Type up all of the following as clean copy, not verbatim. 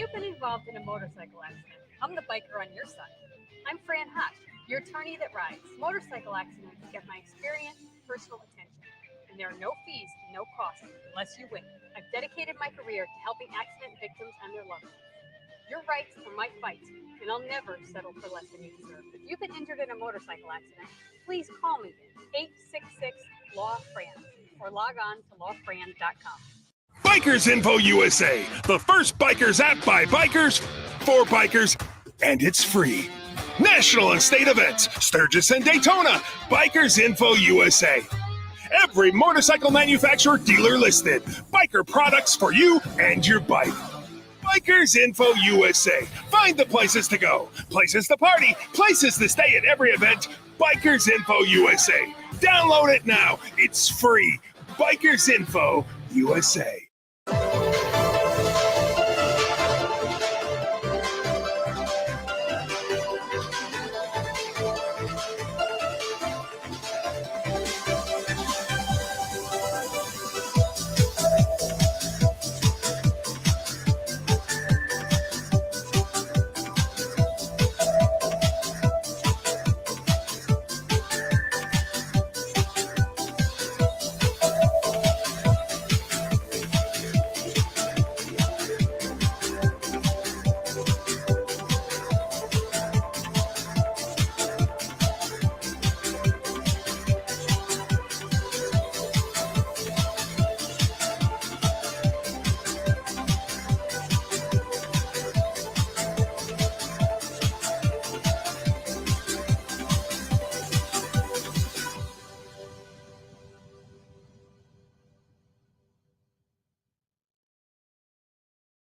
You've been involved in a motorcycle accident. I'm the biker on your side. I'm Fran Hush, your attorney that rides. Motorcycle accidents get my experience, personal attention, and there are no fees, no costs, unless you win. I've dedicated my career to helping accident victims and their loved ones. Your rights are my fight, and I'll never settle for less than you deserve. If you've been injured in a motorcycle accident, please call me at 866-LAW-FRAN or log on to lawfran.com. Bikers Info USA, the first bikers app by bikers, for bikers, and it's free. National and state events, Sturgis and Daytona, Bikers Info USA. Every motorcycle manufacturer dealer listed. Biker products for you and your bike. Bikers Info USA. Find the places to go, places to party, places to stay at every event. Bikers Info USA. Download it now. It's free. Bikers Info USA.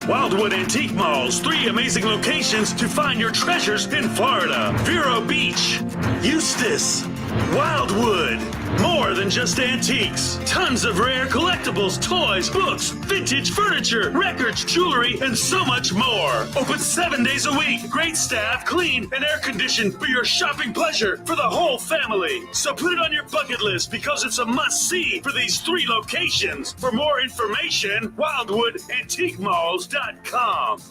Wildwood Antique Malls, 3 amazing locations to find your treasures in Florida. Vero Beach, Eustis, Wildwood. More than just antiques. Tons of rare collectibles, toys, books, vintage furniture, records, jewelry, and so much more. Open 7 days a week. Great staff, clean, and air conditioned for your shopping pleasure for the whole family. So put it on your bucket list because it's a must-see for these 3 locations. For more information, wildwoodantiquemalls.com.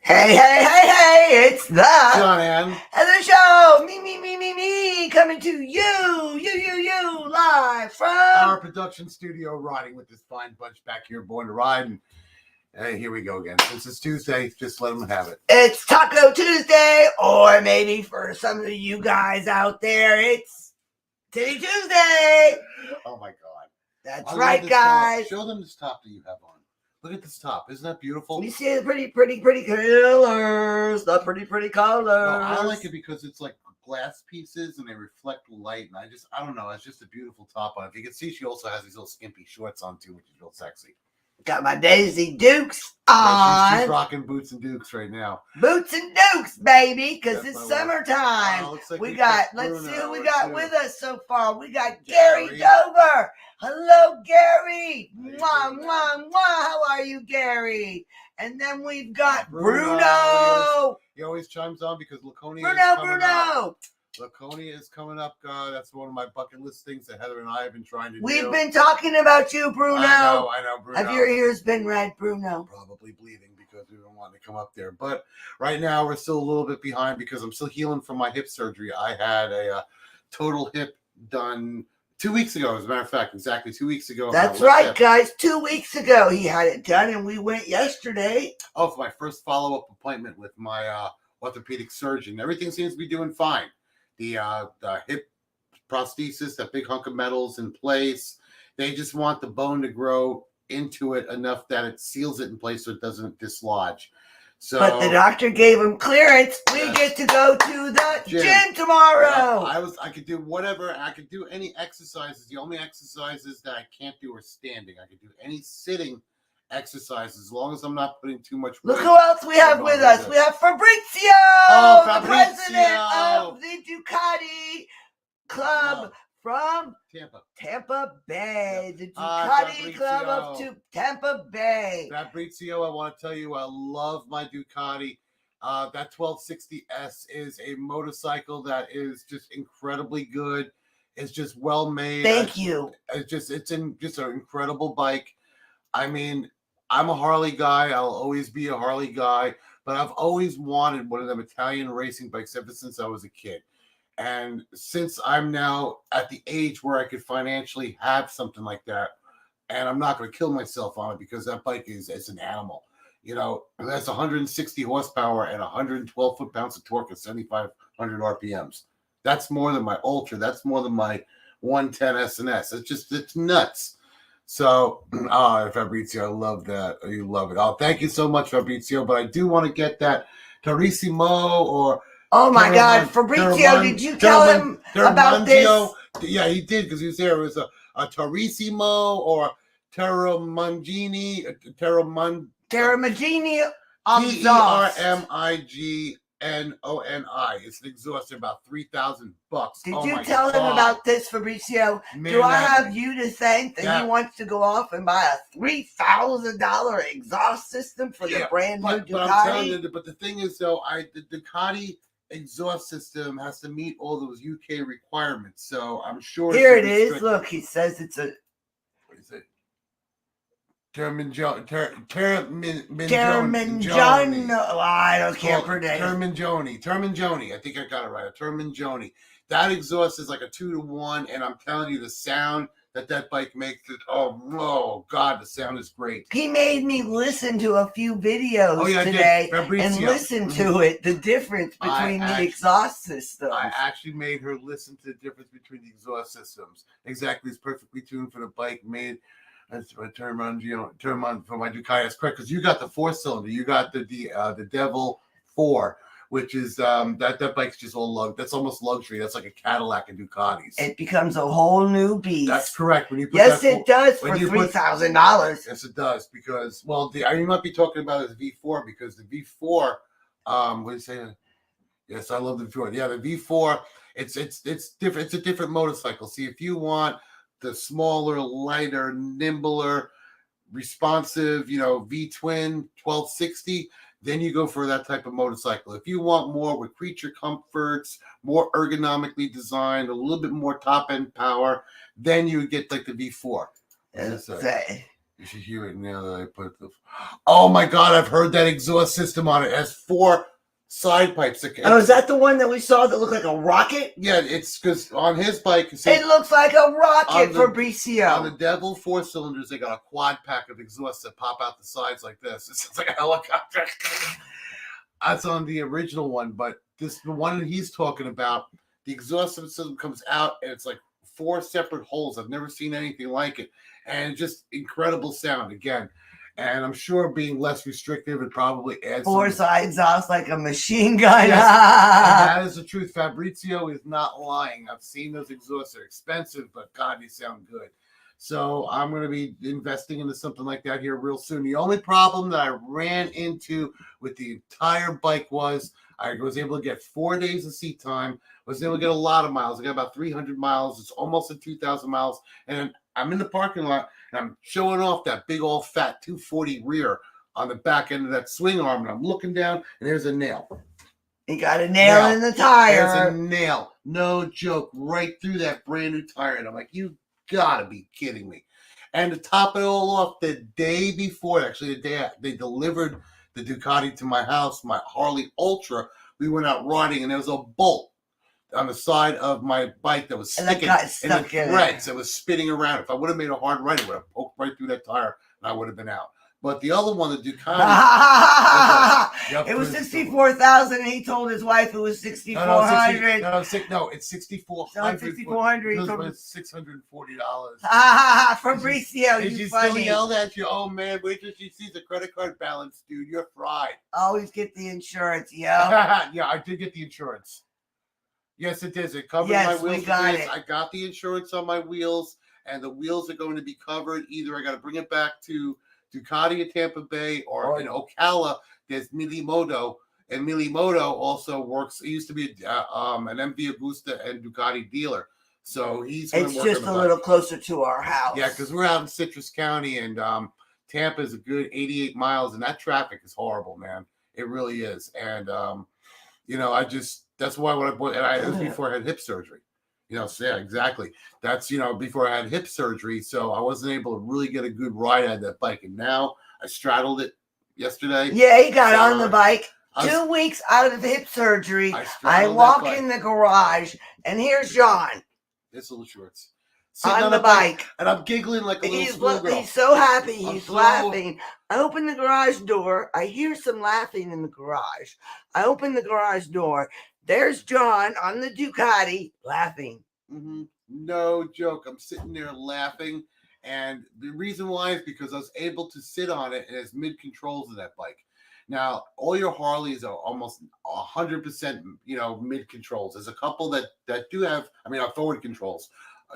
Hey, it's the John Ann. and the show. Me, coming to you, live from Our production studio, riding with this fine bunch back here, born to ride. And hey, here we go again. Since it's Tuesday, just let them have it. It's Taco Tuesday, or maybe for some of you guys out there, it's Titty Tuesday. Oh my God. That's right, guys. Top. Show them this top that you have on. Look at this top. Isn't that beautiful? You see the pretty colors. The pretty colors. No, I like it because it's like glass pieces and they reflect light. And I don't know. It's just a beautiful top on it. If you can see, she also has these little skimpy shorts on too, which is real sexy. Got my Daisy Dukes on. Yeah, she's rocking boots and dukes right now. Boots and Dukes, baby, because it's summertime. Like let's see who we got with us so far. We got Gary Dover. Hello, Gary. Mwah. How are you, Gary? And then we've got Bruno. He always chimes on because Laconia Bruno. Laconia is coming up. That's one of my bucket list things that Heather and I have been trying to do. We've been talking about you, Bruno. I know, Bruno. Have your ears been red, Bruno? Probably bleeding because we don't want to come up there. But right now we're still a little bit behind because I'm still healing from my hip surgery. I had a total hip done 2 weeks ago, as a matter of fact, exactly 2 weeks ago. That's right, guys. 2 weeks ago he had it done, and we went yesterday. Oh, for my first follow-up appointment with my orthopedic surgeon. Everything seems to be doing fine. The hip prosthesis, that big hunk of metal's in place. They just want the bone to grow into it enough that it seals it in place so it doesn't dislodge. So, but the doctor gave him clearance. We get to go to the gym tomorrow. I could do whatever. I could do any exercises. The only exercises that I can't do are standing. I could do any sitting exercises as long as I'm not putting too much weight. Look who else we have with us. We have Fabrizio, the president of the Ducati Club from Tampa Bay. The Ducati Club of Tampa Bay. Fabrizio, I want to tell you, I love my Ducati. That 1260S is a motorcycle that is just incredibly good. It's just well made. Thank you. It's just an incredible bike. I mean, I'm a Harley guy. I'll always be a Harley guy, but I've always wanted one of them Italian racing bikes ever since I was a kid. And since I'm now at the age where I could financially have something like that, and I'm not going to kill myself on it because that bike is an animal. You know, that's 160 horsepower and 112 foot-pounds of torque at 7,500 RPMs. That's more than my Ultra. That's more than my 110 SNS. It's nuts. So, Fabrizio, I love that. You love it. Oh, thank you so much, Fabrizio. But I do want to get that Carissimo or... Oh, my God. Fabrizio, did you tell him about this? Yeah, he did because he was there. It was a Terramigino or Terramigini. Terramigini Terramigini. It's an exhaust, about $3,000. Did you tell him about this, Fabrizio? Do I have you to thank that he wants to go off and buy a $3,000 exhaust system for the brand new Ducati? But I'm telling you, but the thing is, though, the Ducati exhaust system has to meet all those UK requirements. So I'm sure. Here it is. Look, he says it's a. What is it? Terramigino. I can't pronounce. Terramigoni. I think I got it right. A Terramigoni. That exhaust is like a 2-to-1, and I'm telling you, the sound that bike makes it. Oh God, the sound is great. He made me listen to a few videos today and listen to it. The difference between the exhaust systems. I actually made her listen to the difference between the exhaust systems. Exactly, it's perfectly tuned for the bike. Made. That's a term on for my Ducati. That's correct because you got the 4-cylinder. You got the Devil 4, which is that bike's just all that's almost luxury. That's like a Cadillac and Ducatis. It becomes a whole new beast. That's correct. When you put it does for $3,000. Yes, it does because you might be talking about the V4 because the V4. What do you say? Yes, I love the V4. Yeah, the V4. It's different. It's a different motorcycle. See, if you want the smaller, lighter, nimbler, responsive, V-twin 1260, then you go for that type of motorcycle. If you want more with creature comforts, more ergonomically designed, a little bit more top-end power, then you would get like the V4. You should hear it now that I put the... Oh my God, I've heard that exhaust system on it. It has 4 side pipes. Is that the one that we saw that looked like a rocket? Yeah, it's because on his bike, it looks like a rocket, Fabrizio. On the Devil 4 cylinders, they got a quad pack of exhausts that pop out the sides like this. It's like a helicopter. That's on the original one, but the one that he's talking about, the exhaust system comes out and it's like 4 separate holes. I've never seen anything like it, and just incredible sound again. And I'm sure being less restrictive, it probably adds 4-side exhaust like a machine gun. Yes. And that is the truth. Fabrizio is not lying. I've seen those exhausts. They're expensive, but God, they sound good. So I'm going to be investing into something like that here real soon. The only problem that I ran into with the entire bike was I was able to get 4 days of seat time. Was able to get a lot of miles. I got about 300 miles. It's almost at 2,000 miles. And I'm in the parking lot, and I'm showing off that big old fat 240 rear on the back end of that swing arm, and I'm looking down, and there's a nail. You got a nail in the tire. There's a nail. No joke. Right through that brand new tire. And I'm like, you gotta be kidding me. And to top it all off, the day before, actually the day they delivered the Ducati to my house, my Harley Ultra, we went out riding, and there was a bolt on the side of my bike that was And that sticking got in the stuck in it. threads. It was spinning around. If I would have made a hard right, it would have poked right through that tire, and I would have been out. But the other one, the Ducati, it was 64,000, and he told his wife it was 6,400. No, it's 6,400. 6,400. It was $640. Fabrizio, Did you she still funny. yelled at you? Oh man, wait till she sees the credit card balance, dude. You're fried. Always get the insurance, yo. Yeah, I did get the insurance. Yes, it is. It covered Yes, my wheels. we got it. I got the insurance on my wheels, and the wheels are going to be covered. Either I got to bring it back to Ducati in Tampa Bay, or in Ocala, there's Milimoto, and Milimoto also works. He used to be an MV Agusta and Ducati dealer, so he's. It's just a little closer to our house. Yeah, because we're out in Citrus County, and Tampa is a good 88 miles, and that traffic is horrible, man. It really is, and that's why when I bought, and it was before I had hip surgery. So yeah, exactly. That's, before I had hip surgery. So I wasn't able to really get a good ride on that bike. And now I straddled it yesterday. Yeah, he got on the bike. 2 weeks out of hip surgery. I walk in the garage, and here's John. It's little shorts. On the bike. And I'm giggling like a little schoolgirl. He's so happy. He's laughing. I open the garage door. I hear some laughing in the garage. I open the garage door. There's John on the Ducati laughing. Mm-hmm. No joke. I'm sitting there laughing. And the reason why is because I was able to sit on it, and it's mid controls of that bike. Now, all your Harleys are almost 100%, mid controls. There's a couple that do have, forward controls.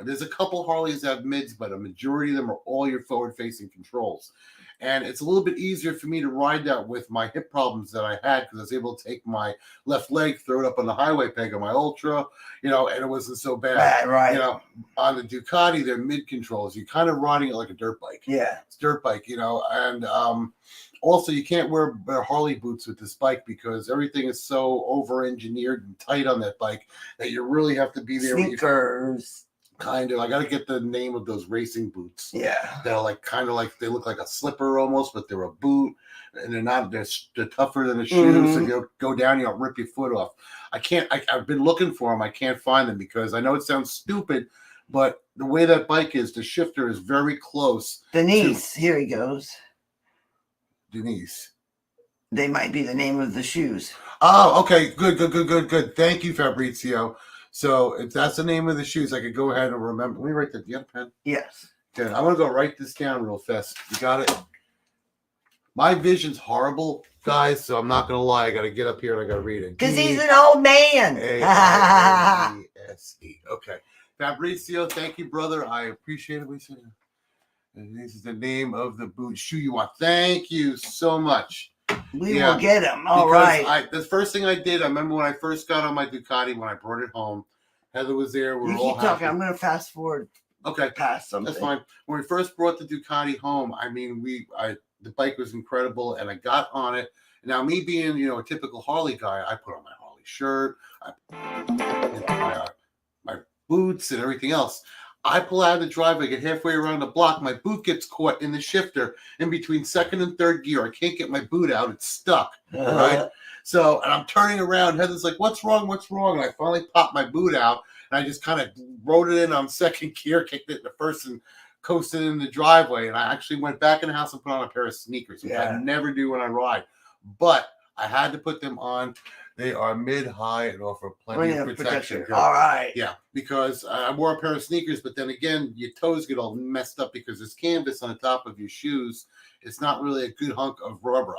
There's a couple Harleys that have mids, but a majority of them are all your forward-facing controls. And it's a little bit easier for me to ride that with my hip problems that I had, because I was able to take my left leg, throw it up on the highway peg on my Ultra, and it wasn't so bad. Right. On the Ducati, they're mid controls. You're kind of riding it like a dirt bike. Yeah. It's dirt bike, and also you can't wear Harley boots with this bike because everything is so over-engineered and tight on that bike that you really have to be there. Sneakers. Kind of. I got to get the name of those racing boots. Yeah. They're they look like a slipper almost, but they're a boot, and they're tougher than a shoe. So you go down, you don't rip your foot off. I've been looking for them. I can't find them because I know it sounds stupid, but the way that bike is, the shifter is very close. Denise, here he goes. Denise. They might be the name of the shoes. Oh, okay. Good. Thank you, Fabrizio. So if that's the name of the shoes, I could go ahead and remember. Let me write that. Do you have a pen? Yes. Okay, I'm going to go write this down real fast. You got it? My vision's horrible, guys, so I'm not going to lie. I got to get up here and I got to read it. Because he's an old man. A-I-E-S-E. Okay. Fabrizio, thank you, brother. I appreciate it. And this is the name of the boot shoe you want. Thank you so much. We will get him. All right. The first thing I did, I remember when I first got on my Ducati, when I brought it home, Heather was there. You keep talking. I'm going to fast forward. Okay. Past something. That's fine. When we first brought the Ducati home, the bike was incredible, and I got on it. Now, me being, a typical Harley guy, I put on my Harley shirt, my boots and everything else. I pull out of the driveway, get halfway around the block. My boot gets caught in the shifter in between second and third gear. I can't get my boot out. It's stuck. Right? So, and I'm turning around. Heather's like, what's wrong? And I finally popped my boot out, and I just kind of rode it in on second gear, kicked it in the first, and coasted in the driveway. And I actually went back in the house and put on a pair of sneakers, which I never do when I ride. But I had to put them on. They are mid-high and offer plenty of protection. All right. Yeah, because I wore a pair of sneakers, but then again, your toes get all messed up because there's canvas on the top of your shoes. It's not really a good hunk of rubber.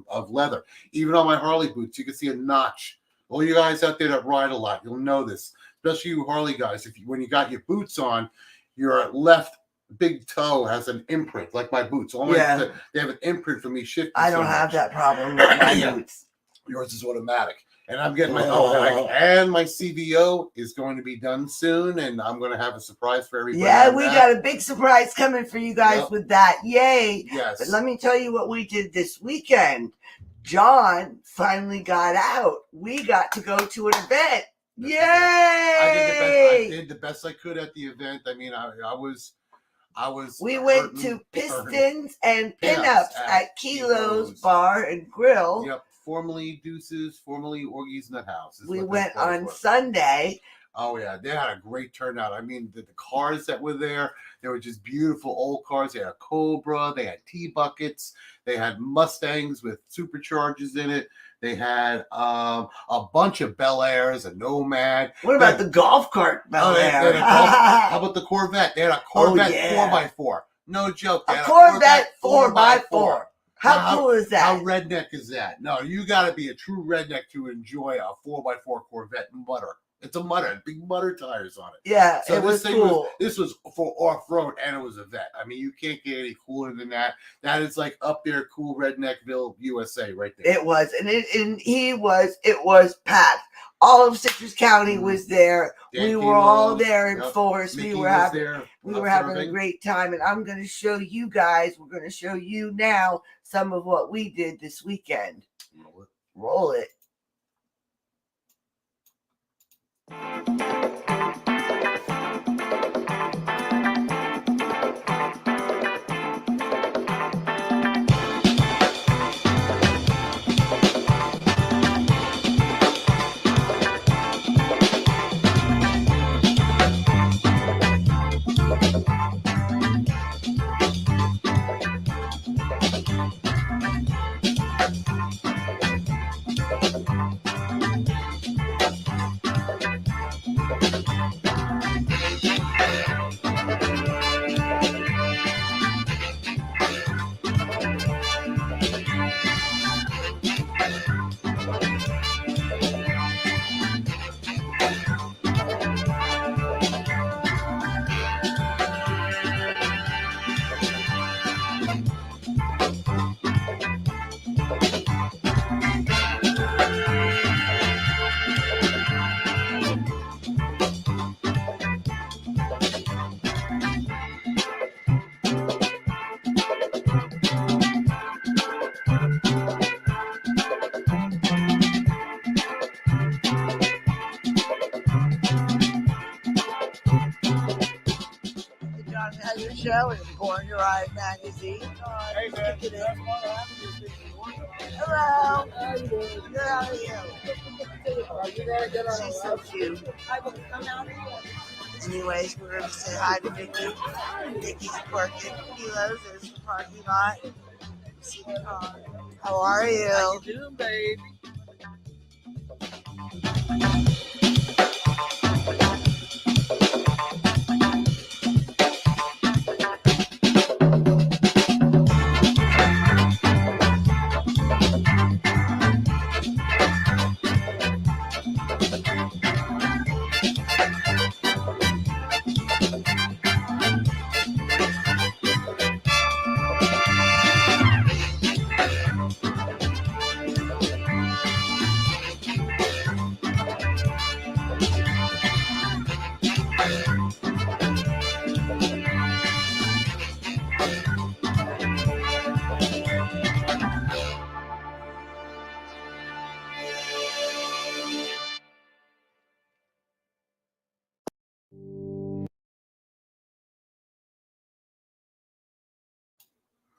Of leather. Even on my Harley boots, you can see a notch. All you guys out there that ride a lot, you'll know this. Especially you Harley guys. When you got your boots on, your left big toe has an imprint, like my boots. They have an imprint for me shifting. I don't have that problem with my boots. Yours is automatic. And I'm getting and my CVO is going to be done soon, and I'm going to have a surprise for everybody. Yeah, we got a big surprise coming for you guys with that. Yay. Yes. But let me tell you what we did this weekend. John finally got out. We got to go to an event. Yay! I did the best I could at the event. I was. We went to Pistons and Pinups at Kilo's Bar and Grill. Yep. formerly Deuces, formerly Orgy's Nut House. We went on Sunday. Oh yeah, they had a great turnout. I mean, the cars that were there, they were just beautiful old cars. They had a Cobra, they had T-buckets, they had Mustangs with superchargers in it. They had a bunch of Bel Airs, a Nomad. What about the golf cart Bel Air? How about the Corvette? They had a Corvette 4x4. No joke. A Corvette 4x4. How cool is that? How redneck is that? No, you got to be a true redneck to enjoy a 4x4 Corvette mutter. It's a mutter, big mutter tires on it. Yeah, so it was cool. This was for off-road, and it was a vet. I mean, you can't get any cooler than that. That is like up there, cool Redneckville, USA, right there. It was, it was packed. All of Citrus County was there. We were all there in force. We were having a great time, and I'm going to show you guys. We're going to show you now some of what we did this weekend. Roll it. Show in Born Your Ride magazine. Hey, man. Hello. How you doing? Good, how are you? You gotta get on She's so cute. Anyways, we're going to say hi to Vicky. Vicky's working kilos. There's the parking lot. See the car. How are you? How you doing, baby?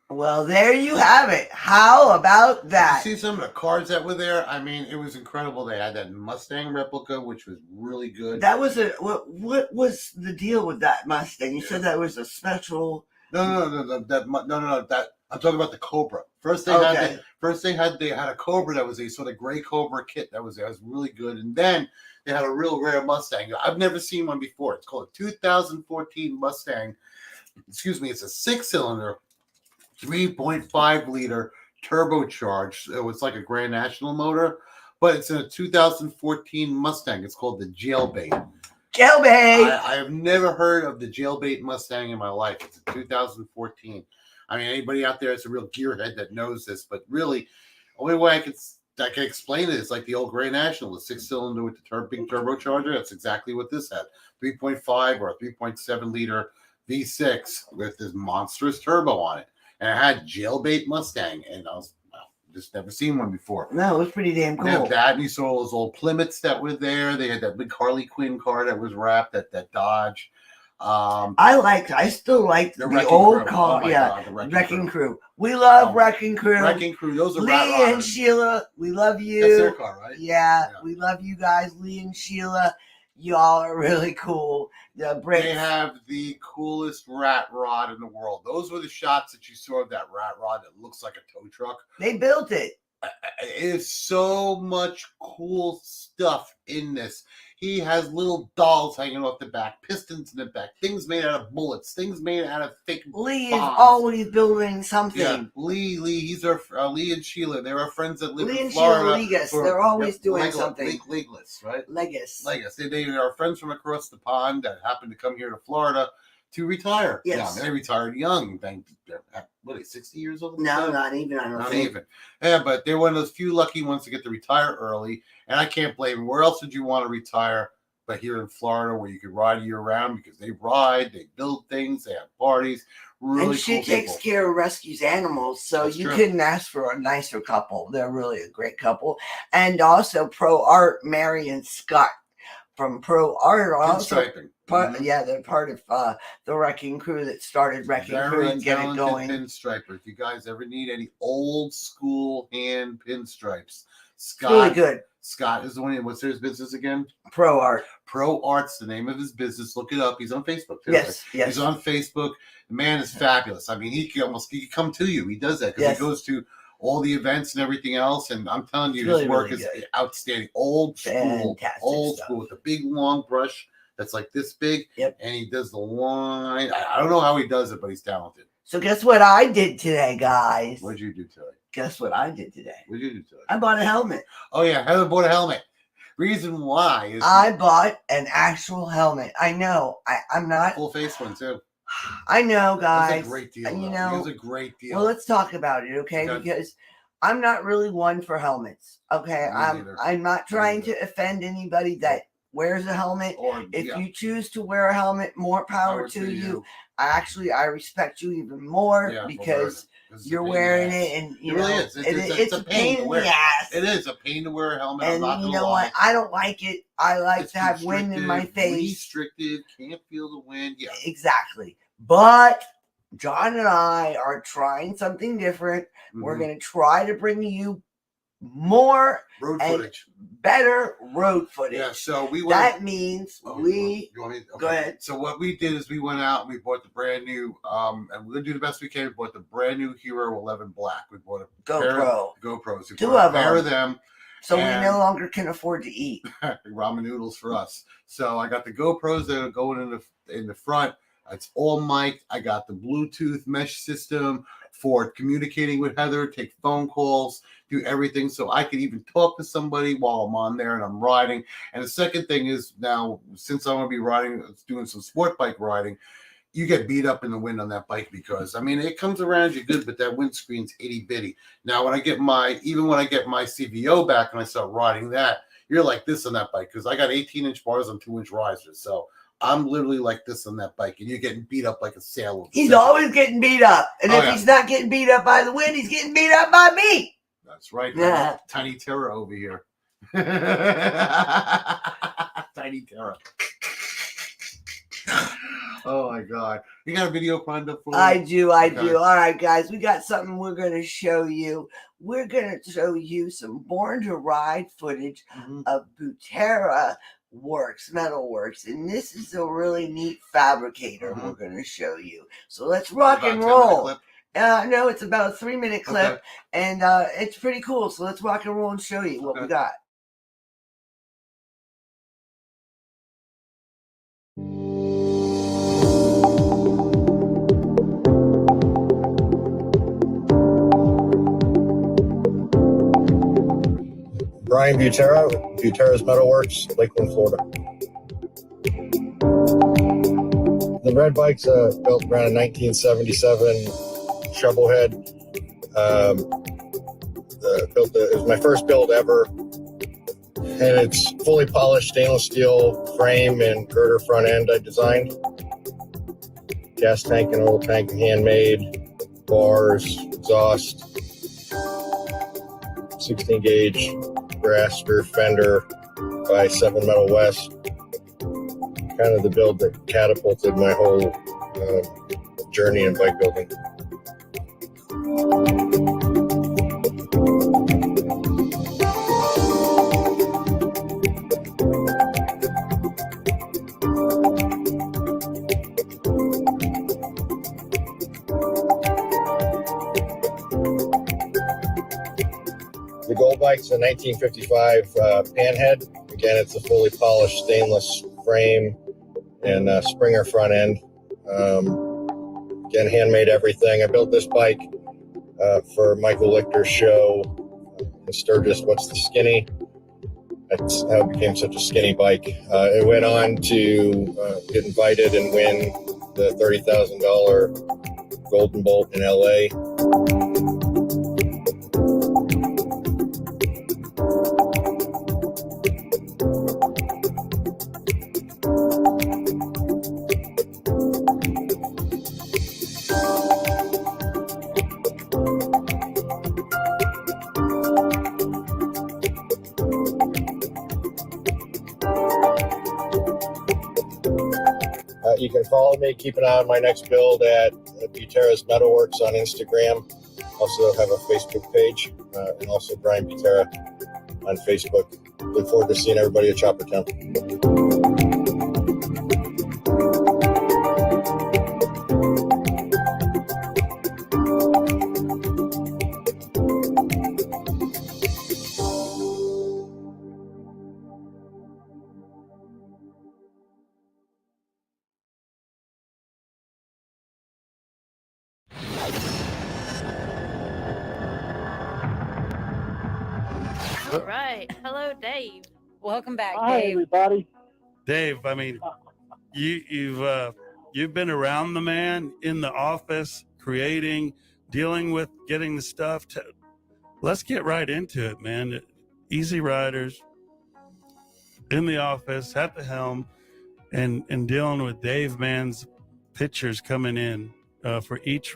Well, there you have it. How about that? You see some of the cars that were there? I mean, it was incredible. They had that Mustang replica, which was really good. That was what was the deal with that Mustang? You said that was a special. No. That I'm talking about the Cobra. First they had a Cobra that was a sort of gray Cobra kit that was really good, and then they had a real rare Mustang. I've never seen one before. It's called a 2014 Mustang. Excuse me. It's a 6-cylinder. 3.5 liter turbocharged. So it's like a Grand National motor, but it's in a 2014 Mustang. It's called the Jailbait. I have never heard of the Jailbait Mustang in my life. It's a 2014. I mean, anybody out there that's a real gearhead that knows this, but really, only way I can explain it is like the old Grand National, the 6-cylinder with the big turbocharger. That's exactly what this had. 3.5 or a 3.7 liter V6 with this monstrous turbo on it. And it had Jailbait Mustang, and I was just never seen one before. No, it was pretty damn cool. They had that, and you saw those old Plymouths that were there. They had that big Harley Quinn car that was wrapped at that Dodge. I still like the Wrecking old Crew. call. Oh my Yeah, God, the Wrecking Crew. We love Oh, Wrecking Crew. Wrecking Crew. Those are Lee rat and rodders. Sheila, we love you. That's their car, right? Yeah, we love you guys, Lee and Sheila. Y'all are really cool. The Brits. They have the coolest rat rod in the world. Those were the shots that you saw of that rat rod that looks like a tow truck. They built it. It is so much cool stuff in this. He has little dolls hanging off the back, pistons in the back, things made out of bullets, things made out of thick Lee bombs. is always building something. Yeah, Lee, he's our Lee and Sheila. They're our friends that live Lee in and Florida. Sheila Legas, they're always doing Legolas, something. Legolas, right? Legis. They are friends from across the pond that happen to come here to Florida to retire. Yes. Yeah, they retired young. What are they, 60 years old? No, not even. I don't Not think. even. Yeah, but they're one of those few lucky ones to get to retire early. And I can't blame them. Where else would you want to retire but here in Florida where you could ride year round because they ride, they build things, they have parties. Really And she cool takes people. care of rescues animals, so That's you true. couldn't ask for a nicer couple. They're really a great couple. And also Pro Art, Mary and Scott from Pro Art are also Pinstriping. Mhm. yeah, they're part of the Wrecking Crew that started Wrecking Crew Very and get it talented going. pinstriper. If you guys ever need any old school hand pinstripes, It's really good. Scott is the one. What's his business again? Pro Art. Pro Art's the name of his business. Look it up. He's on Facebook too. Yes, Right? yes. He's on Facebook. The man is fabulous. I mean, he can come to you. He does that because Yes. he goes to all the events and everything else. And I'm telling you, It's really, his work really is good. outstanding. Old school, Fantastic old stuff. school with a big long brush that's like this big. Yep. And he does the line. I don't know how he does it, but he's talented. So guess what I did today, guys? What'd you do today? Guess what I did today? What'd you do today? I bought a helmet. Oh yeah, Heather bought a helmet. Reason why is I bought an actual helmet. I know. I'm not. full face one too. I know, guys. That's a great deal. You though. know. It was a great deal. Well, let's talk about it, okay? Okay. Because I'm not really one for helmets. Okay, Me neither. I'm not trying neither. to offend anybody that wears a helmet. Or If yeah, you choose to wear a helmet, more power to you. I respect you even more Yeah, for because wearing it. 'Cause it's a you're pain in the wearing ass. it, and you It really know is. it's a pain to in wear. the ass. It is a pain to wear a helmet. I'm And not you gonna know lie. what? I don't like it. I like It's to have wind in my constricted, face. Restricted, can't feel the wind. Yeah. Exactly. But John and I are trying something different. We're Mhm. going to try to bring you more road and footage. better road footage. Yeah. So we went. That means Oh, we you want me? Okay. go ahead. So what we did is we went out and we bought the brand new, and we're gonna do the best we can. We bought the brand new Hero 11 Black. We bought a pair GoPro. of GoPros. We Two bought of a pair them. of them. So we and- no longer can afford to eat. Ramen noodles for us. So I got the GoPros that are going in the front. It's all mic'd. I got the Bluetooth mesh system for communicating with Heather, take phone calls, do everything. So I could even talk to somebody while I'm on there and I'm riding. And the second thing is now, since I'm going to be doing some sport bike riding, you get beat up in the wind on that bike because, I mean, it comes around you good, but that windscreen's itty bitty. Now, when I get my CVO back and I start riding that, you're like this on that bike because I got 18-inch bars on 2-inch risers. So I'm literally like this on that bike, and you're getting beat up like a sailor. He's always getting beat up. And Oh, if yeah. he's not getting beat up by the wind, he's getting beat up by me. That's right. Yeah. Tiny Terror over here. Tiny Terror. Oh my God. You got a video planned up for me? I do. Okay. All right, guys, we got something we're going to show you. We're going to show you some Born to Ride footage Mhm. of Butera Metal Works. And this is a really neat fabricator Mhm. we're going to show you. So let's rock About and 10-minute roll. clip? No, it's about a 3-minute clip. Okay. And it's pretty cool. So let's rock and roll and show you what we Okay. got. Brian Butera, Butera's Metalworks, Lakeland, Florida. The red bike's built around 1977 shovelhead. It was my first build ever, and it's fully polished stainless steel frame and girder front end I designed. Gas tank and oil tank handmade, bars, exhaust, 16 gauge brass rear fender by 7 Metal West. kind of the build that catapulted my whole journey in bike building. The Gold Bike's a 1955 Panhead. Again, it's a fully polished stainless frame and Springer front end. Again, handmade everything. I built this bike for Michael Lichter's show in Sturgis, What's the Skinny? That's how it became such a skinny bike. It went on to get invited and win the $30,000 Golden Bolt in LA. You can follow me, keep an eye on my next build at Butera's Metalworks on Instagram. Also have a Facebook page, and also Brian Butera on Facebook. Look forward to seeing everybody at Chopper Town. All right. Hello, Dave. Welcome back, Hi, Dave. everybody. Dave, I mean, you've been around the man in the office, creating, dealing with, getting the stuff. Let's get right into it, man. Easy Riders in the office at the helm, and dealing with Dave Mann's pictures coming in for each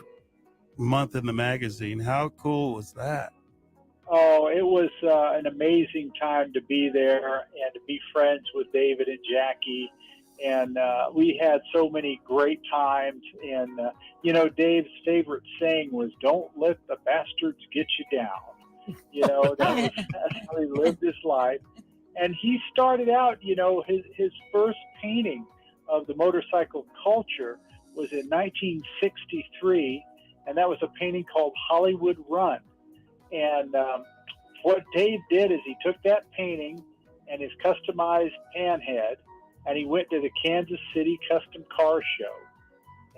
month in the magazine. How cool was that? Oh, it was an amazing time to be there and to be friends with David and Jackie. And we had so many great times. And, Dave's favorite saying was, "Don't let the bastards get you down." That's how he lived his life. And he started out, his first painting of the motorcycle culture was in 1963. And that was a painting called Hollywood Run. And what Dave did is he took that painting and his customized panhead, and he went to the Kansas City Custom Car Show.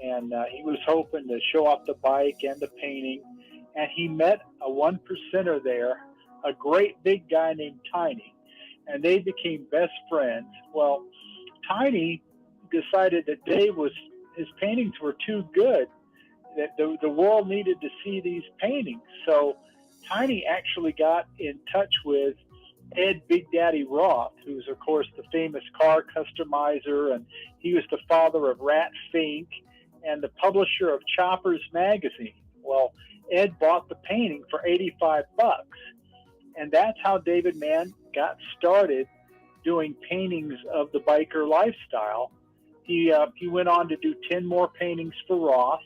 And he was hoping to show off the bike and the painting. And he met a 1%er there, a great big guy named Tiny. And they became best friends. Well, Tiny decided that his paintings were too good, that the world needed to see these paintings. So Tiny actually got in touch with Ed Big Daddy Roth, who's, of course, the famous car customizer, and he was the father of Rat Fink and the publisher of Choppers magazine. Well, Ed bought the painting for $85, and that's how David Mann got started doing paintings of the biker lifestyle. He went on to do 10 more paintings for Roth,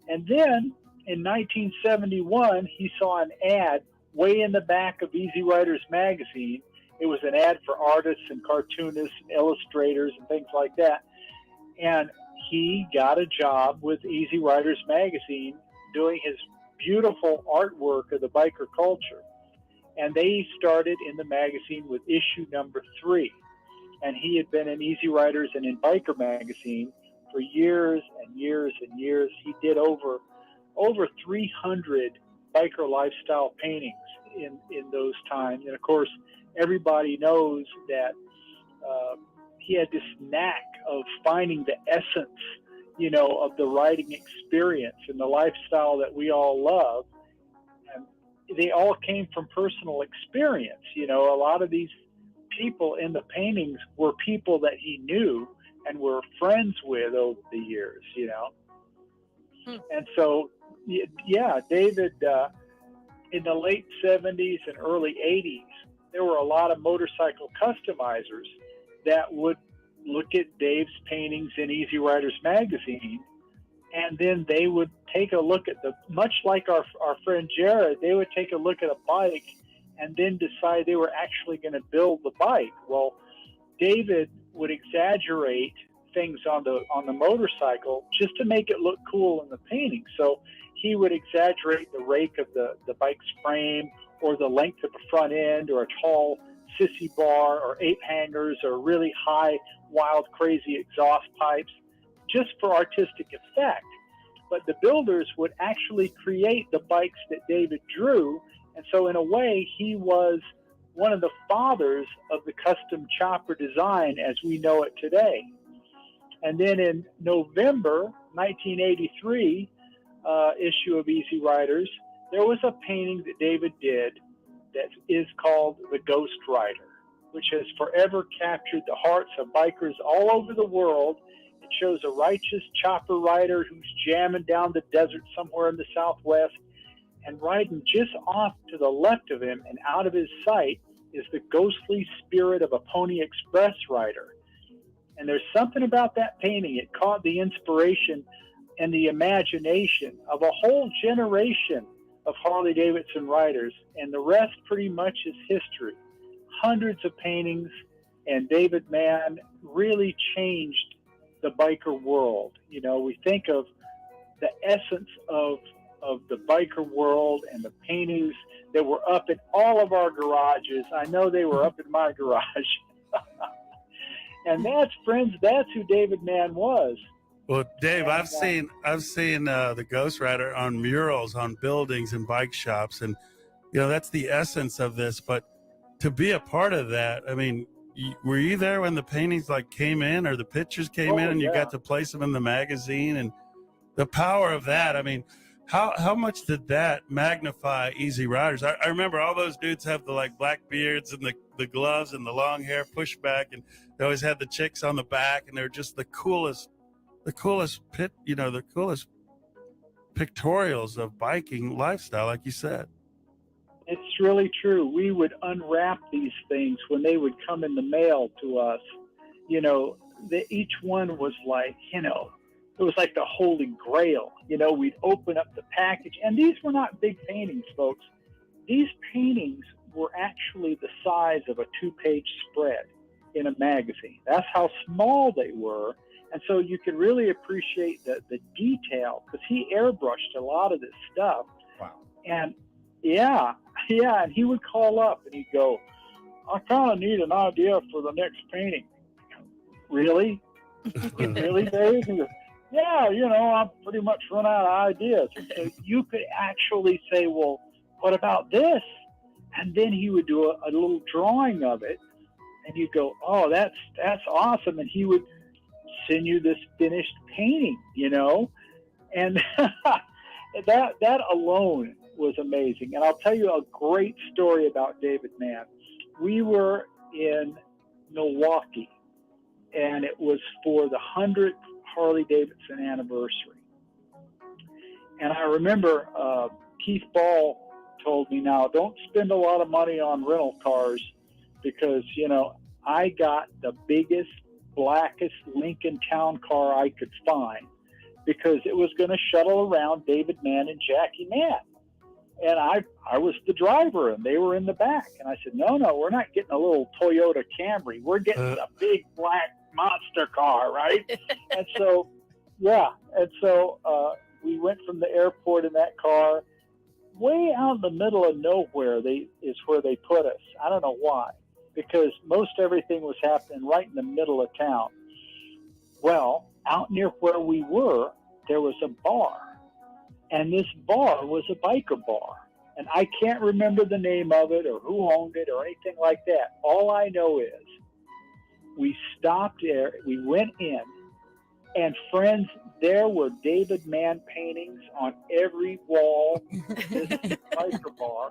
and then in 1971, he saw an ad way in the back of Easy Riders magazine. It was an ad for artists and cartoonists and illustrators and things like that. And he got a job with Easy Riders magazine doing his beautiful artwork of the biker culture. And they started in the magazine with issue number 3. And he had been in Easy Riders and in Biker magazine for years and years and years. He did over 300 biker lifestyle paintings in those times. And of course, everybody knows that he had this knack of finding the essence, of the riding experience and the lifestyle that we all love. And they all came from personal experience. A lot of these people in the paintings were people that he knew and were friends with over the years, And so, yeah, David, in the late 70s and early 80s, there were a lot of motorcycle customizers that would look at Dave's paintings in Easy Riders magazine, and then they would take a look at much like our friend Jared, they would take a look at a bike and then decide they were actually going to build the bike. Well, David would exaggerate things on the motorcycle just to make it look cool in the painting. So he would exaggerate the rake of the bike's frame, or the length of the front end, or a tall sissy bar, or ape hangers, or really high, wild, crazy exhaust pipes, just for artistic effect. But the builders would actually create the bikes that David drew. And so in a way, he was one of the fathers of the custom chopper design as we know it today. And then in November 1983 issue of Easy Riders, there was a painting that David did that is called The Ghost Rider, which has forever captured the hearts of bikers all over the world. It shows a righteous chopper rider who's jamming down the desert somewhere in the Southwest, and riding just off to the left of him and out of his sight is the ghostly spirit of a Pony Express rider. And there's something about that painting. It caught the inspiration and the imagination of a whole generation of Harley-Davidson riders, and the rest pretty much is history. Hundreds of paintings, and David Mann really changed the biker world. You know, we think of the essence of the biker world and the paintings that were up in all of our garages. I know they were up in my garage. And that's who David Mann was. Well, Dave, I've seen the Ghost Rider on murals on buildings and bike shops, and that's the essence of this. But to be a part of that, I mean, were you there when the paintings came in, or the pictures came in, and you got to place them in the magazine, and the power of that? I mean, how much did that magnify Easy Riders? I remember all those dudes have the black beards and the gloves and the long hair pushed back, and they always had the chicks on the back, and they're just the coolest pictorials of biking lifestyle, like you said. It's really true. We would unwrap these things when they would come in the mail to us. Each one was it was like the Holy Grail. We'd open up the package, and these were not big paintings, folks. These paintings were actually the size of a 2-page spread in a magazine. That's how small they were. And so you could really appreciate the detail, because he airbrushed a lot of this stuff. Wow. And and he would call up and he'd go, I kind of need an idea for the next painting. Really? Really, Dave? He goes, yeah, I'm pretty much run out of ideas. And so you could actually say, well, what about this? And then he would do a little drawing of it, and you'd go, oh, that's awesome. And he would send you this finished painting, and that alone was amazing. And I'll tell you a great story about David Mann. We were in Milwaukee, and it was for the 100th Harley-Davidson anniversary. And I remember Keith Ball told me, now, don't spend a lot of money on rental cars, because, I got the biggest, blackest Lincoln Town car I could find, because it was going to shuttle around David Mann and Jackie Mann. And I was the driver, and they were in the back. And I said, no, we're not getting a little Toyota Camry. We're getting a big black monster car, right? And so, we went from the airport in that car. Way out in the middle of nowhere is where they put us. I don't know why, because most everything was happening right in the middle of town. Well, out near where we were, there was a bar. And this bar was a biker bar. And I can't remember the name of it or who owned it or anything like that. All I know is we stopped there, we went in, and friends, there were David Mann paintings on every wall of this biker bar.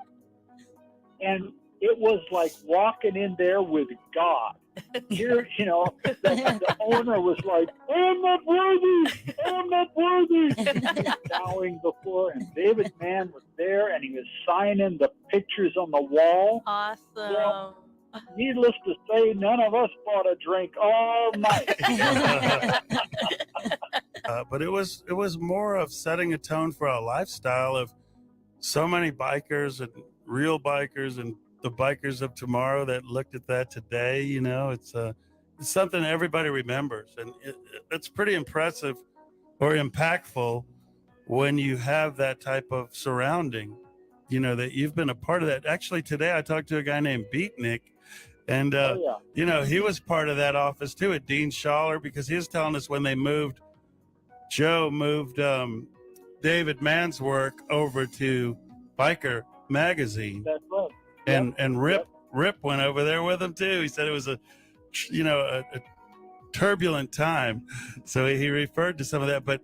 And it was like walking in there with God. Here, the owner was like, I'm not worthy. He was bowing before, and David Mann was there, and he was signing the pictures on the wall. Awesome. Well, needless to say, none of us bought a drink all night. But it was more of setting a tone for a lifestyle of so many bikers and real bikers and the bikers of tomorrow that looked at that today. You know, it's something everybody remembers, and it's pretty impressive or impactful when you have that type of surrounding. You know, that you've been a part of that. Actually, today I talked to a guy named Beatnik, and Oh, yeah. you know, he was part of that office too at Dean Schaller, because he was telling us when they moved. Joe moved David Mann's work over to Biker Magazine, That's right. and Rip went over there with him too. He said it was a turbulent time, so he referred to some of that. But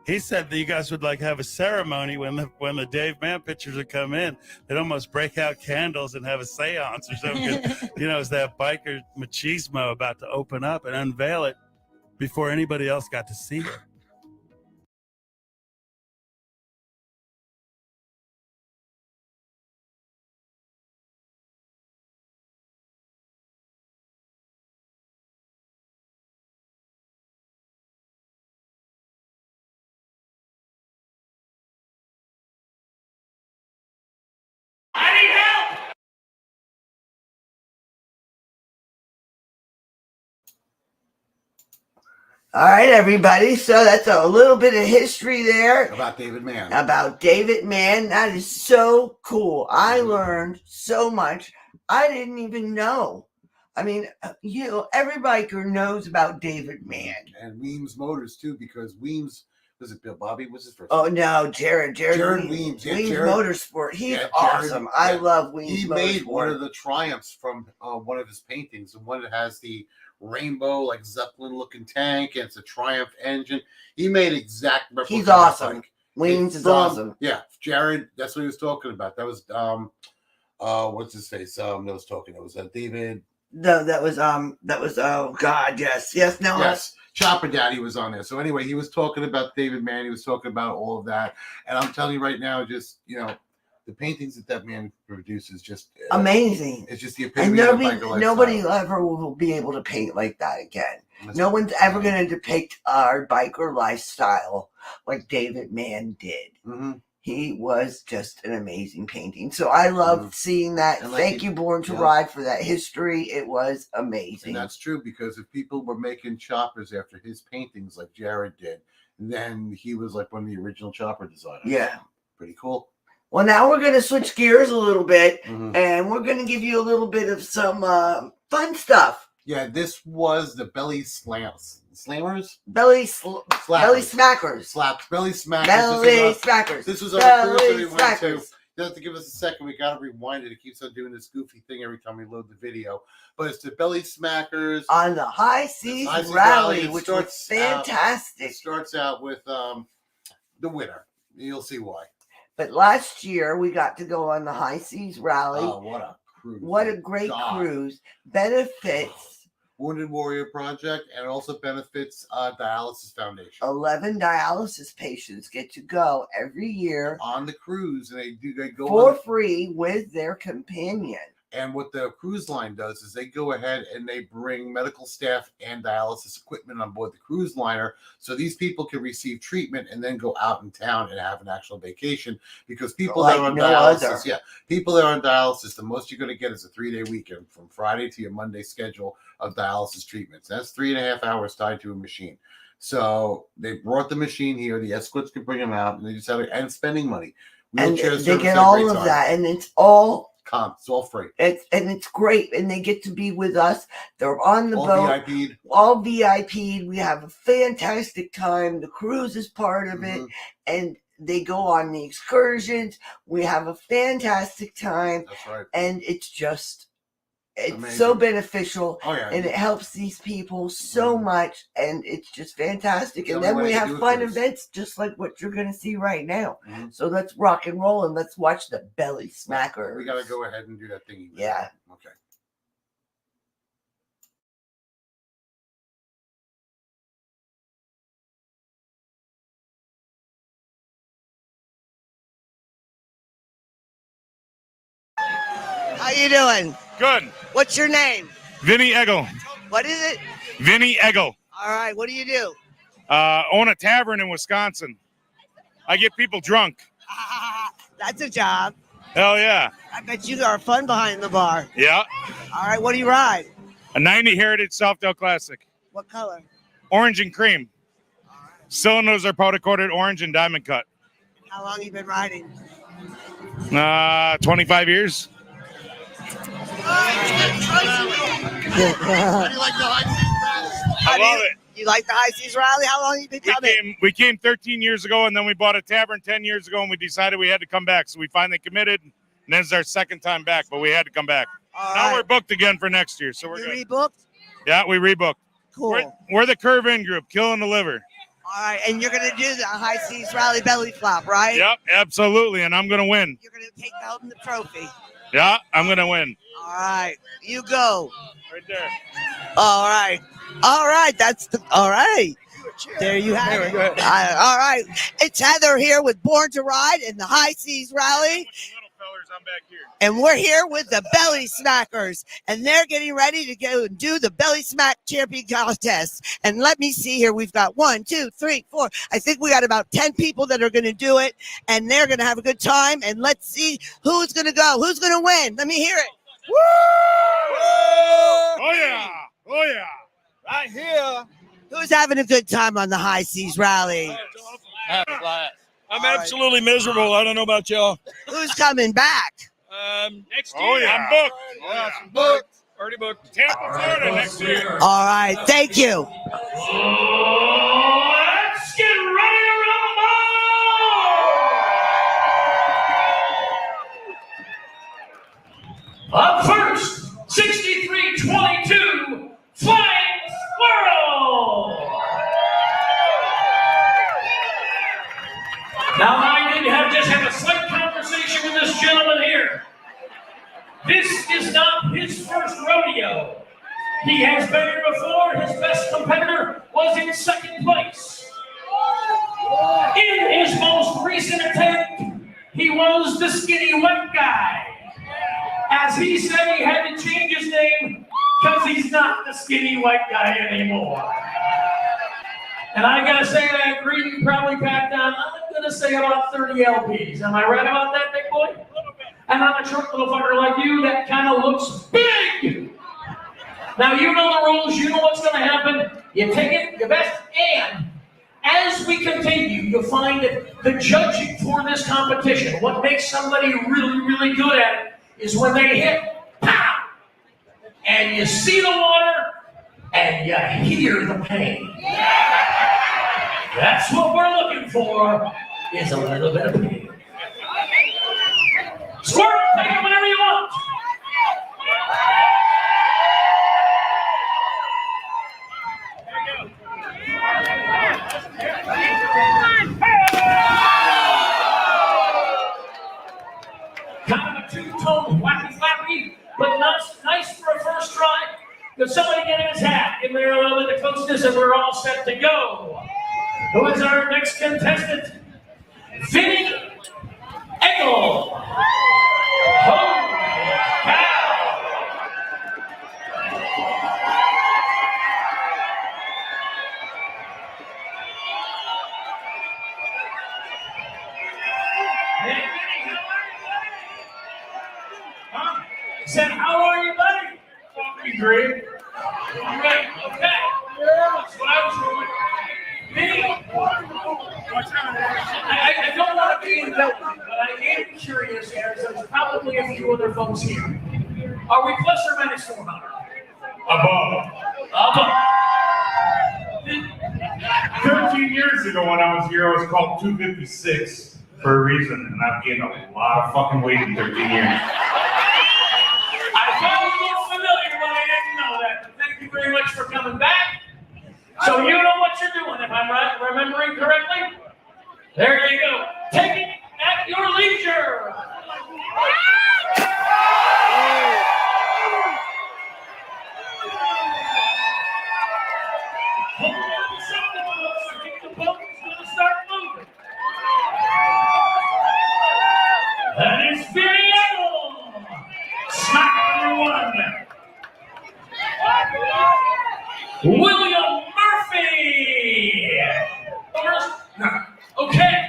he said that you guys would like have a ceremony when the Dave Mann pictures would come in. They'd almost break out candles and have a seance or something. You know, it's that biker machismo about to open up and unveil it before anybody else got to see it. All right, everybody. So that's a little bit of history there About David Mann. about David Mann. That is so cool. I learned so much I didn't even know. I mean, you know, every biker knows about David Mann. And Weems Motors, too, because Weems, was it Bill Bobby? Was his first Oh, name? no, Jared Weems. Yeah, Weems Jared. Motorsport. He's Yeah, Jared, awesome. I yeah. love Weems He Motorsport. made one of the Triumphs from one of his paintings, the one that has the rainbow, like Zeppelin-looking tank, and it's a Triumph engine. He made exact replicas. He's awesome. Like, Weems is awesome. Yeah, Jared, that's what he was talking about. That was, what's his face? That was talking. It was David. No, that was oh God, yes. No, Yes, Chopper Daddy was on there. So anyway, he was talking about David Mann. He was talking about all of that, and I'm telling you right now, just the paintings that man produces, just amazing. It's just the And epitome of biker lifestyle. nobody ever will be able to paint like that again. No one's ever going to depict our biker lifestyle like David Mann did. Mm-hmm. He was just an amazing painting. So I loved seeing that. And like Thank you, Born to Ride, for that history. It was amazing. And that's true, because if people were making choppers after his paintings like Jared did, then he was like one of the original chopper designers. Yeah. Pretty cool. Well, now we're going to switch gears a little bit, and we're going to give you a little bit of some fun stuff. Yeah, this was the belly slammers? Belly smackers. Belly smackers. Belly smackers. This was our cruise that we went to. You have to give us a second. We got to rewind it. It keeps on doing this goofy thing every time we load the video. But it's the belly smackers. On the High Seas Rally, which was fantastic. It starts out with the winner. You'll see why. But last year, we got to go on the High Seas Rally. Oh, what a cruise. What a great cruise. Benefits Wounded Warrior Project, and also benefits Dialysis Foundation. 11 dialysis patients get to go every year on the cruise, and they go for free with their companion. And what the cruise line does is they go ahead and they bring medical staff and dialysis equipment on board the cruise liner, so these people can receive treatment and then go out in town and have an actual vacation. Because people that are on dialysis, people that are on dialysis, the most you're going to get is a 3-day weekend from Friday to your Monday schedule of dialysis treatments. That's 3.5 hours tied to a machine. So they brought the machine here. The escorts can bring them out, and they just have it, and spending money. And they get all of that, and it's all it's all free. It's great, and they get to be with us. They're on the boat, VIP'd. All VIP'd. We have a fantastic time. The cruise is part of it, and they go on the excursions. We have a fantastic time. That's right. And it's amazing. So beneficial. Oh, yeah. And it helps these people so much, and it's just fantastic. And then we have fun events just like what you're going to see right now. So let's rock and roll, and let's watch the belly smacker. We got to go ahead and do that thing. Yeah. Okay. How you doing? Good. What's your name? Vinny Eggle. What is it? Vinny Eggle. All right. What do you do? Own a tavern in Wisconsin. I get people drunk. That's a job. Hell yeah. I bet you are fun behind the bar. Yeah. All right. What do you ride? A 90 Heritage Southdale Classic. What color? Orange and cream. Cylinders are powder coated orange and diamond cut. How long you been riding? 25 years. I love it. You like the High Seas Rally? How long you been coming? We came 13 years ago, and then we bought a tavern 10 years ago, and we decided we had to come back. So we finally committed, and this is our second time back, but we had to come back. Now we're booked again for next year, so we're good. Rebooked? Yeah, we rebooked. Cool. We're the Curve In group, killing the liver. All right, and you're going to do the High Seas Rally belly flop, right? Yep, absolutely, and I'm going to win. You're going to take home the trophy. Yeah, I'm going to win. All right, you go. Right there. All right. All right, all right. There you have it. All right, it's Heather here with Born to Ride in the High Seas Rally. And we're here with the Belly Smackers, and they're getting ready to go and do the Belly Smack Champion Contest. And let me see here. We've got 1, 2, 3, 4. I think we got about 10 people that are going to do it, and they're going to have a good time. And let's see who's going to go. Who's going to win? Let me hear it. Woo! Oh, yeah. Oh, yeah. Right here. Who's having a good time on the High Seas Rally? I'm absolutely miserable. I don't know about y'all. Who's coming back? Next year. Oh, yeah. I'm booked. Oh, yeah. I'm booked. Already booked. Tampa, Florida next year. All right. Thank you. Let's get ready to rumble! Up first, 6322, Flying Squirrel! Now, I did just have a slight conversation with this gentleman here. This is not his first rodeo. He has been here before. His best competitor was in second place. In his most recent attempt, he was the skinny white guy. As he said, he had to change his name because he's not the skinny white guy anymore. And I gotta say, that green probably packed on, I'm gonna say about 30 LPs. Am I right about that, big boy? And on a short little fucker like you, that kind of looks big. Now, you know the rules, you know what's gonna happen. You take it, your best, and as we continue, you'll find that the judging for this competition, what makes somebody really, really good at it, is when they hit, pow! And you see the water, and you hear the pain. That's what we're looking for, is a little bit of pain. Squirt, take it whenever you want. Kind of a two-tone, wacky, but nice for a first try. Does somebody get in his hat? Give me a little bit of closeness, and we're all set to go. Who is our next contestant? Vinny Eggle. Holy cow! Hey, Vinny, how are you, buddy? Huh? Said, how are you, buddy? Fucking great. Great, okay. That's what I was doing. Vinny, I don't want to be indulgent, but I am curious here, so there's probably a few other folks here. Are we plus or minus 400? Above. 13 years ago when I was here, I was called 256 for a reason, and I've gained a lot of fucking weight in 13 years. I thought you looked familiar, but I didn't know that. Thank you very much for coming back. So you know what you're doing, if I'm right, remembering correctly? There you go. Take it at your leisure. Hold on a second, folks. I think the boat is going to start moving. That is Vinny Eggle. Smack number 1. William Murphy. No. Okay.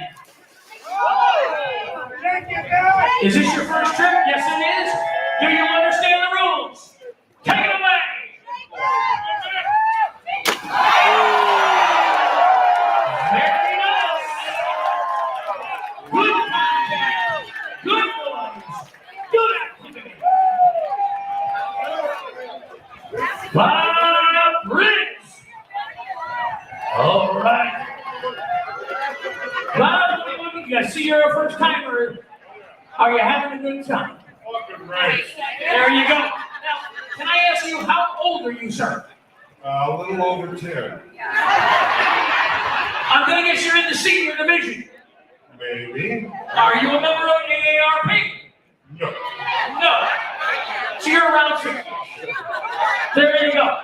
Is this your first trip? Yes, it is. Do you understand the rules? Take it away. Very nice. Good contact. Good boys. Good activity. Bob Riggs. All right. Bob, I see you're a first timer. Are you having a good time? Right. There you go. Now, can I ask you, how old are you, sir? A little over 10. I'm going to guess you're in the senior division. Maybe. Are you a member of AARP? No. No. So you're around 60. There you go.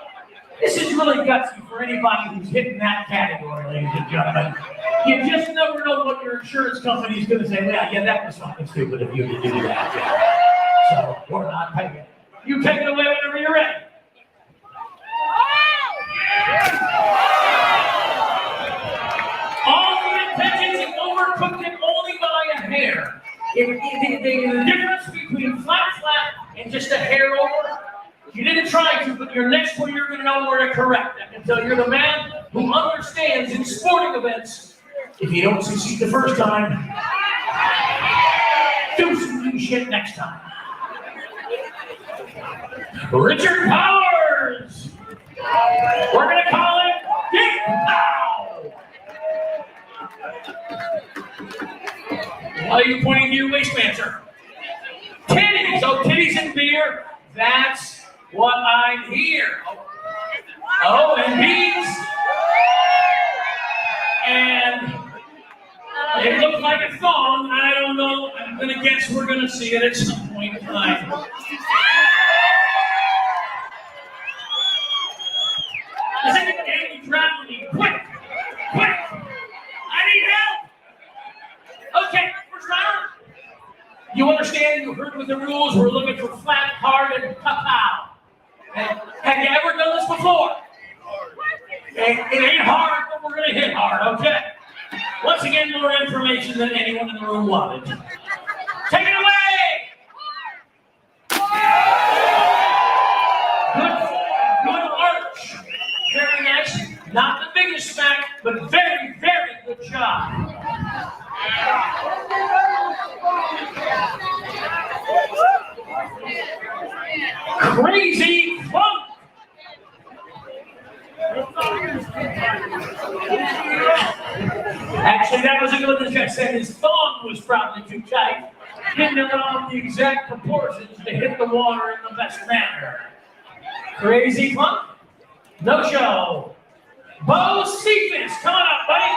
This is really gutsy for anybody who's hitting that category, ladies and gentlemen. You just never know what your insurance company is going to say. Well, yeah, that was something stupid of you to do that. Yeah. So we're not paying it. You take it away whenever you're ready. All the intentions and overcooked it only by a hair. The difference between flat and just a hair over, you didn't try to, but your next one you're going to know where to correct. I can tell you're the man who understands in sporting events. If you don't succeed the first time, do some new shit next time. Richard Powers! We're going to call it Dick Pow! Why are you pointing to your waistband, sir? Titties! Oh, titties and beer. That's what I'm here. Oh, and bees. And it looks like a thong. I don't know. I'm going to guess we're going to see it at some point in time. Is anybody drowning me? Quick! Quick! I need help! Okay, first timer. You understand? You heard with the rules. We're looking for flat, hard, and pow. Have you ever done this before? It ain't hard, but we're going to hit hard, okay? Once again, more information than anyone in the room wanted. Take it away! Good arch. Very nice. Not the biggest smack, but very, very good job. Crazy funk. Actually, that was a good one. I said his thumb was probably too tight. Didn't allow the exact proportions to hit the water in the best manner. Crazy funk. No show. Bo Cephas, come on up, buddy.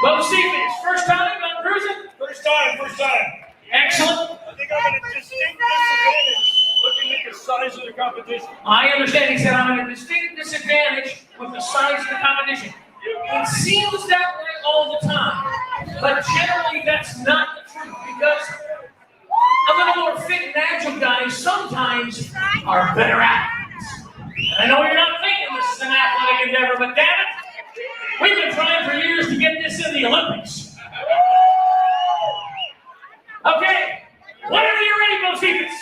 Bo Cephas, first time on cruising? First time. Excellent. I think I'm at a distinct disadvantage looking at the size of the competition. I understand. He said I'm at a distinct disadvantage with the size of the competition. It seems that way all the time, but generally that's not the truth because a little more fit and agile guys sometimes are better athletes. And I know you're not thinking this is an athletic endeavor, but damn it, we've been trying for years to get this in the Olympics. Okay, whenever you're ready, Bo Cephas.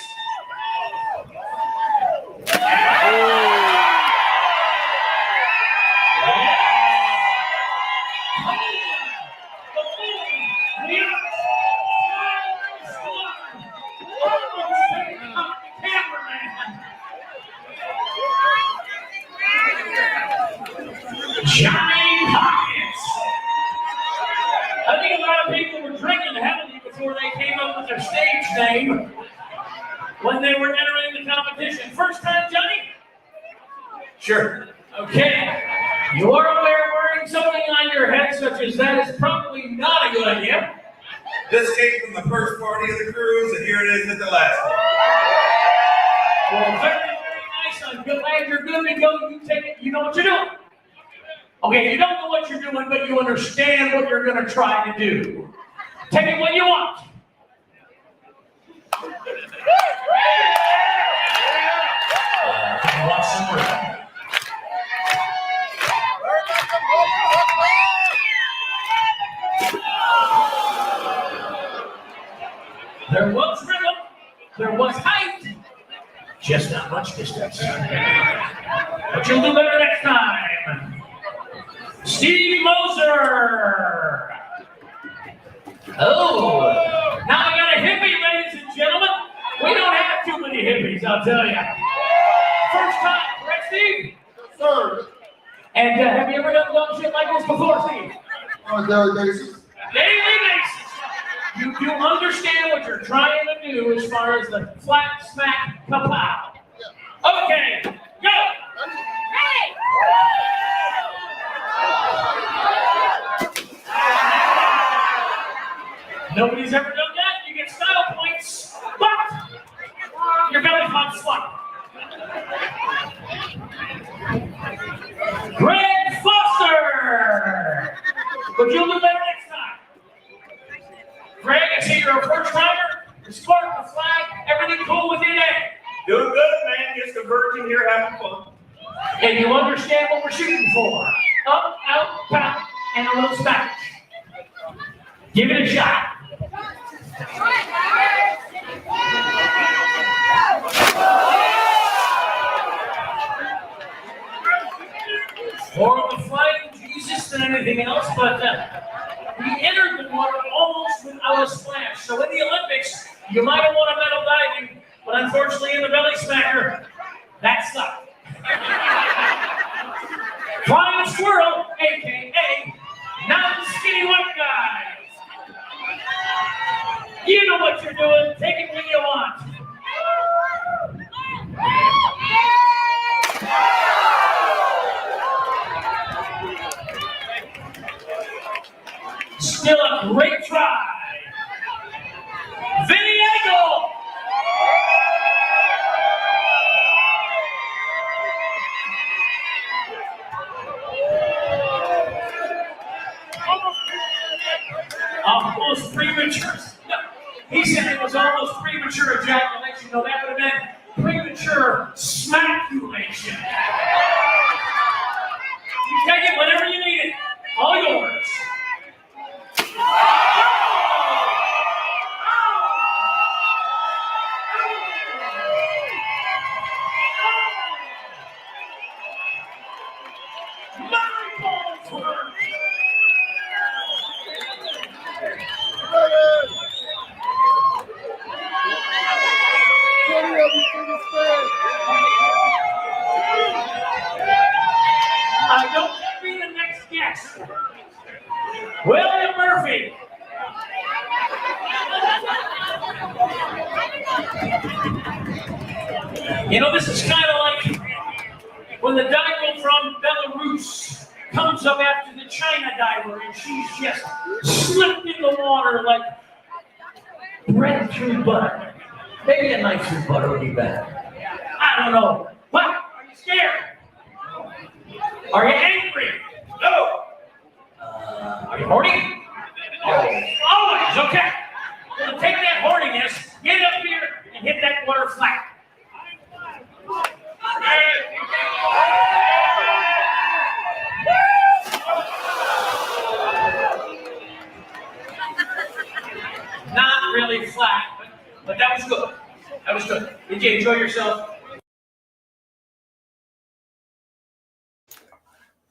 Johnny Pockets. I think a lot of people were drinking heavily before they came up with their stage name when they were entering the competition. First time, Johnny? Sure. Okay. You are aware wearing something on your head such as that is probably not a good idea. This came from the first party of the cruise, and here it is at the last one. Well, very, very nice. I'm glad you're good to go. You take it. You know what you're doing. Okay, you don't know what you're doing, but you understand what you're going to try to do. Take it when you want. There was height, just not much distance. But you'll do better next time. Steve Moser. Oh, now we got a hippie, ladies and gentlemen. We don't have too many hippies, I'll tell you. First time, correct, Steve? Sir. And have you ever done shit like this before, Steve? On a daily basis. Daily basis. You understand what you're trying to do as far as the flat smack kapow. Okay, go. Hey! Nobody's ever done that. You get style points, but your belly flop's flat. Greg Foster. But you'll do better next time. Greg, I see you're a first timer. The sport, the flag, everything cool with you today. Doing good, man. Just a virgin here having fun. And you understand what we're shooting for. Up, out, pound, and a little smash. Give it a shot. More of the flying Jesus than anything else, but we entered the water almost without a splash. So in the Olympics, you might have won a medal diving, but unfortunately in the belly smacker, that sucked. Flying squirrel, aka non-skinny white guys. You know what you're doing. Take it when you want. Still a great try. Vinny Eagle. Almost premature. No, he said it was almost premature ejaculation. No, that would have been premature smaculation. You take it whenever you need it. All yours. Don't be the next guest. William Murphy. You know, this is kind of like when the diver from Belarus comes up after the China diver and she's just slipped in the water like bread through butter. Maybe a knife through butter would be better. I don't know. What? Are you scared? Are you angry? No. Are you horny? Always, okay. Well, take that horniness, get up here, and hit that water flat. Not really flat, but that was good. That was good. Did you enjoy yourself?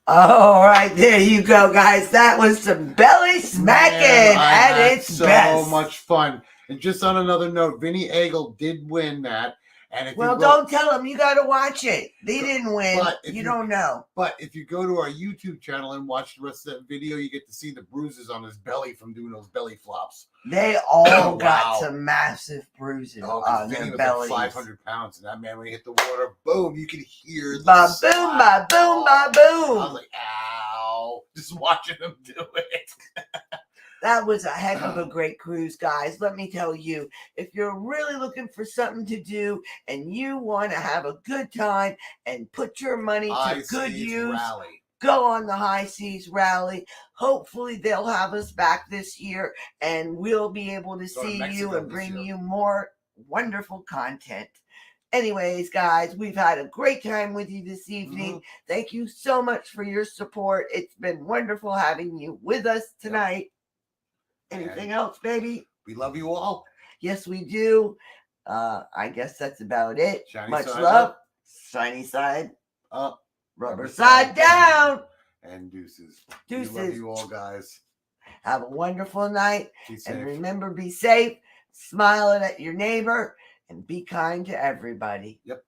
All right, there you go, guys. That was some belly smacking at its best. So much fun. And just on another note, Vinny Eagle did win that. And if well, don't tell them. You got to watch it. They didn't win. You don't know. But if you go to our YouTube channel and watch the rest of that video, you get to see the bruises on his belly from doing those belly flops. They all got some massive bruises on Vinny their was bellies. like 500 pounds. And that man, when he hit the water, boom, you could hear the ba boom, ba boom, ba boom. I was like, ow. Just watching him do it. That was a heck of a great cruise, guys. Let me tell you, if you're really looking for something to do and you want to have a good time and put your money to good use, go on the High Seas Rally. Hopefully they'll have us back this year and we'll be able to see you and bring you more wonderful content. Anyways, guys, we've had a great time with you this evening. Thank you so much for your support. It's been wonderful having you with us tonight. Anything else, baby? We love you all. Yes, we do. I guess that's about it. Shiny Much side love. up. Shiny side Up. rubber side down. And deuces. Deuces. We love you all, guys. Have a wonderful night. Be safe. And remember, be safe, smile at your neighbor, and be kind to everybody. Yep.